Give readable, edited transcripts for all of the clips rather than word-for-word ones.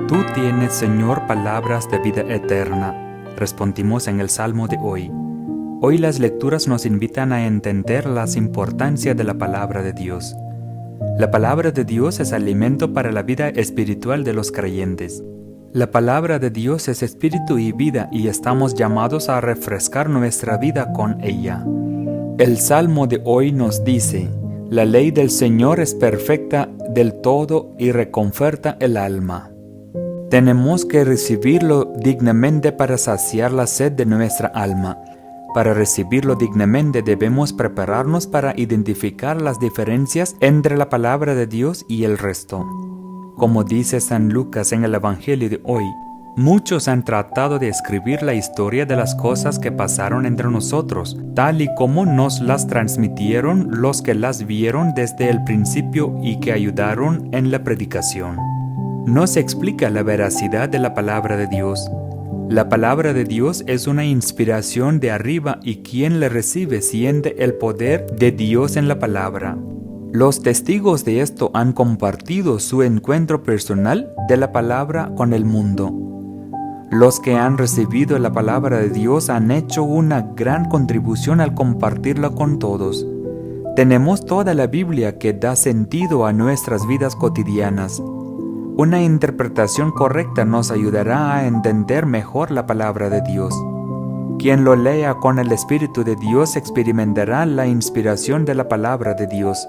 Tú tienes, Señor, palabras de vida eterna, respondimos en el Salmo de hoy. Hoy las lecturas nos invitan a entender la importancia de la palabra de Dios. La palabra de Dios es alimento para la vida espiritual de los creyentes. La palabra de Dios es espíritu y vida y estamos llamados a refrescar nuestra vida con ella. El Salmo de hoy nos dice: la ley del Señor es perfecta del todo y reconforta el alma. Tenemos que recibirlo dignamente para saciar la sed de nuestra alma. Para recibirlo dignamente debemos prepararnos para identificar las diferencias entre la palabra de Dios y el resto. Como dice San Lucas en el Evangelio de hoy, muchos han tratado de escribir la historia de las cosas que pasaron entre nosotros, tal y como nos las transmitieron los que las vieron desde el principio y que ayudaron en la predicación. No se explica la veracidad de la palabra de Dios. La palabra de Dios es una inspiración de arriba y quien la recibe siente el poder de Dios en la palabra. Los testigos de esto han compartido su encuentro personal de la palabra con el mundo. Los que han recibido la palabra de Dios han hecho una gran contribución al compartirla con todos. Tenemos toda la Biblia que da sentido a nuestras vidas cotidianas. Una interpretación correcta nos ayudará a entender mejor la palabra de Dios. Quien lo lea con el Espíritu de Dios experimentará la inspiración de la palabra de Dios.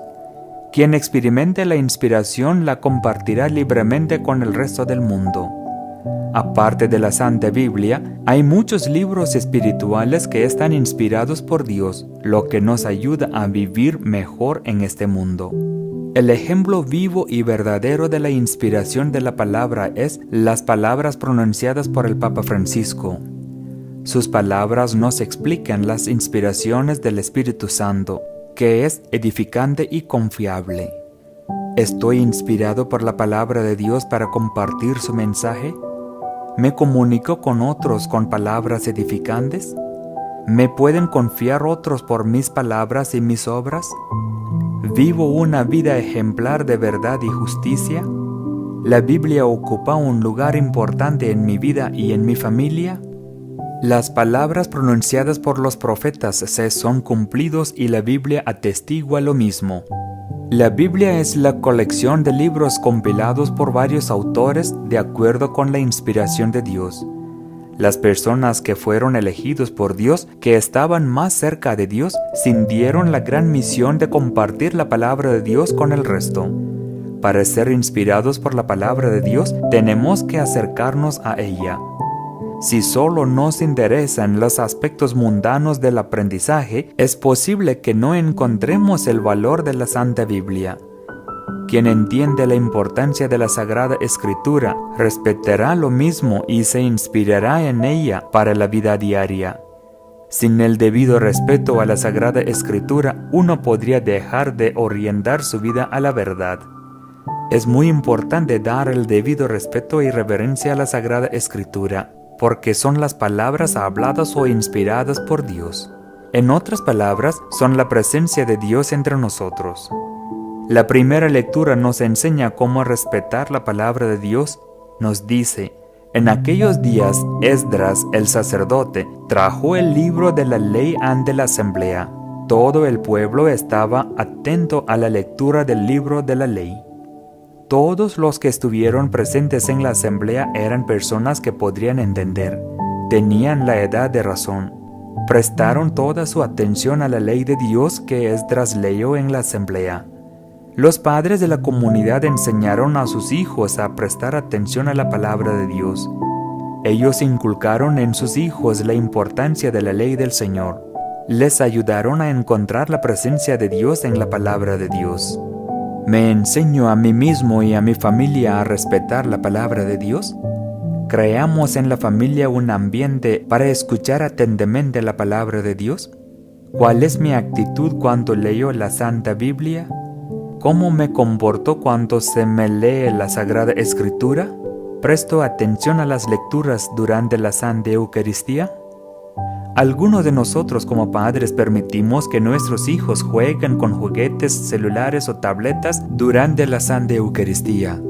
Quien experimente la inspiración la compartirá libremente con el resto del mundo. Aparte de la Santa Biblia, hay muchos libros espirituales que están inspirados por Dios, lo que nos ayuda a vivir mejor en este mundo. El ejemplo vivo y verdadero de la inspiración de la palabra es las palabras pronunciadas por el Papa Francisco. Sus palabras nos explican las inspiraciones del Espíritu Santo, que es edificante y confiable. ¿Estoy inspirado por la palabra de Dios para compartir su mensaje? ¿Me comunico con otros con palabras edificantes? ¿Me pueden confiar otros por mis palabras y mis obras? ¿Vivo una vida ejemplar de verdad y justicia? ¿La Biblia ocupa un lugar importante en mi vida y en mi familia? Las palabras pronunciadas por los profetas se son cumplidos y la Biblia atestigua lo mismo. La Biblia es la colección de libros compilados por varios autores de acuerdo con la inspiración de Dios. Las personas que fueron elegidos por Dios, que estaban más cerca de Dios, sintieron la gran misión de compartir la palabra de Dios con el resto. Para ser inspirados por la palabra de Dios, tenemos que acercarnos a ella. Si solo nos interesan los aspectos mundanos del aprendizaje, es posible que no encontremos el valor de la Santa Biblia. Quien entiende la importancia de la Sagrada Escritura, respetará lo mismo y se inspirará en ella para la vida diaria. Sin el debido respeto a la Sagrada Escritura, uno podría dejar de orientar su vida a la verdad. Es muy importante dar el debido respeto y reverencia a la Sagrada Escritura, porque son las palabras habladas o inspiradas por Dios. En otras palabras, son la presencia de Dios entre nosotros. La primera lectura nos enseña cómo respetar la palabra de Dios. Nos dice: en aquellos días Esdras, el sacerdote, trajo el libro de la ley ante la asamblea. Todo el pueblo estaba atento a la lectura del libro de la ley. Todos los que estuvieron presentes en la asamblea eran personas que podrían entender, tenían la edad de razón. Prestaron toda su atención a la ley de Dios que Esdras leyó en la asamblea. Los padres de la comunidad enseñaron a sus hijos a prestar atención a la palabra de Dios. Ellos inculcaron en sus hijos la importancia de la ley del Señor. Les ayudaron a encontrar la presencia de Dios en la palabra de Dios. ¿Me enseño a mí mismo y a mi familia a respetar la palabra de Dios? ¿Creamos en la familia un ambiente para escuchar atentamente la palabra de Dios? ¿Cuál es mi actitud cuando leo la Santa Biblia? ¿Cómo me comporto cuando se me lee la Sagrada Escritura? ¿Presto atención a las lecturas durante la Santa Eucaristía? Algunos de nosotros como padres permitimos que nuestros hijos jueguen con juguetes, celulares o tabletas durante la Santa Eucaristía.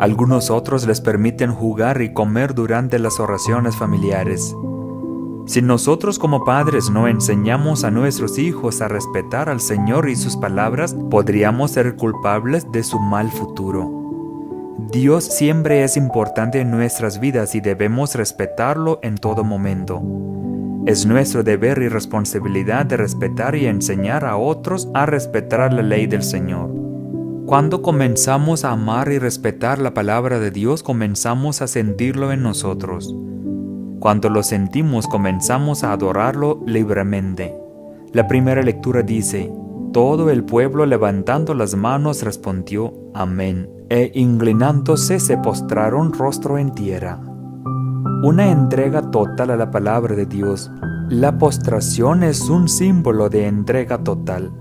Algunos otros les permiten jugar y comer durante las oraciones familiares. Si nosotros como padres no enseñamos a nuestros hijos a respetar al Señor y sus palabras, podríamos ser culpables de su mal futuro. Dios siempre es importante en nuestras vidas y debemos respetarlo en todo momento. Es nuestro deber y responsabilidad de respetar y enseñar a otros a respetar la ley del Señor. Cuando comenzamos a amar y respetar la palabra de Dios, comenzamos a sentirlo en nosotros. Cuando lo sentimos, comenzamos a adorarlo libremente. La primera lectura dice: todo el pueblo levantando las manos respondió amén, e inclinándose se postraron rostro en tierra. Una entrega total a la palabra de Dios. La postración es un símbolo de entrega total.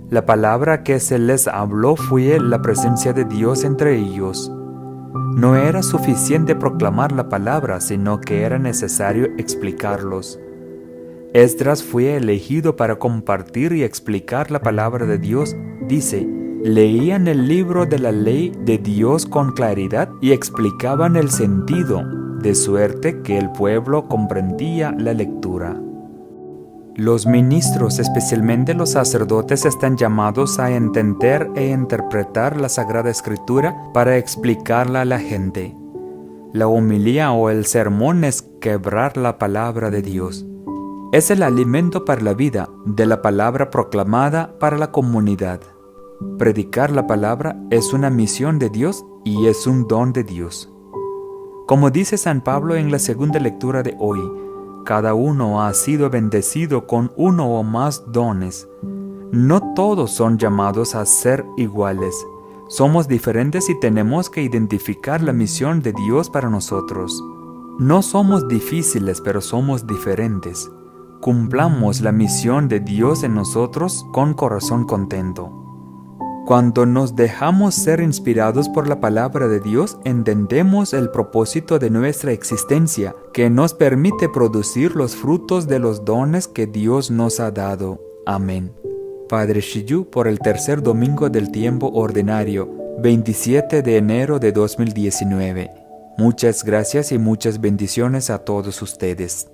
La palabra que se les habló fue la presencia de Dios entre ellos. No era suficiente proclamar la palabra, sino que era necesario explicarlos. Esdras fue elegido para compartir y explicar la palabra de Dios. Dice: leían el libro de la ley de Dios con claridad y explicaban el sentido, de suerte que el pueblo comprendía la lectura. Los ministros, especialmente los sacerdotes, están llamados a entender e interpretar la Sagrada Escritura para explicarla a la gente. La homilía o el sermón es quebrar la palabra de Dios. Es el alimento para la vida de la palabra proclamada para la comunidad. Predicar la palabra es una misión de Dios y es un don de Dios. Como dice San Pablo en la segunda lectura de hoy, cada uno ha sido bendecido con uno o más dones. No todos son llamados a ser iguales. Somos diferentes y tenemos que identificar la misión de Dios para nosotros. No somos difíciles, pero somos diferentes. Cumplamos la misión de Dios en nosotros con corazón contento. Cuando nos dejamos ser inspirados por la palabra de Dios, entendemos el propósito de nuestra existencia, que nos permite producir los frutos de los dones que Dios nos ha dado. Amén. Padre Shiyu, por el tercer domingo del tiempo ordinario, 27 de enero de 2019. Muchas gracias y muchas bendiciones a todos ustedes.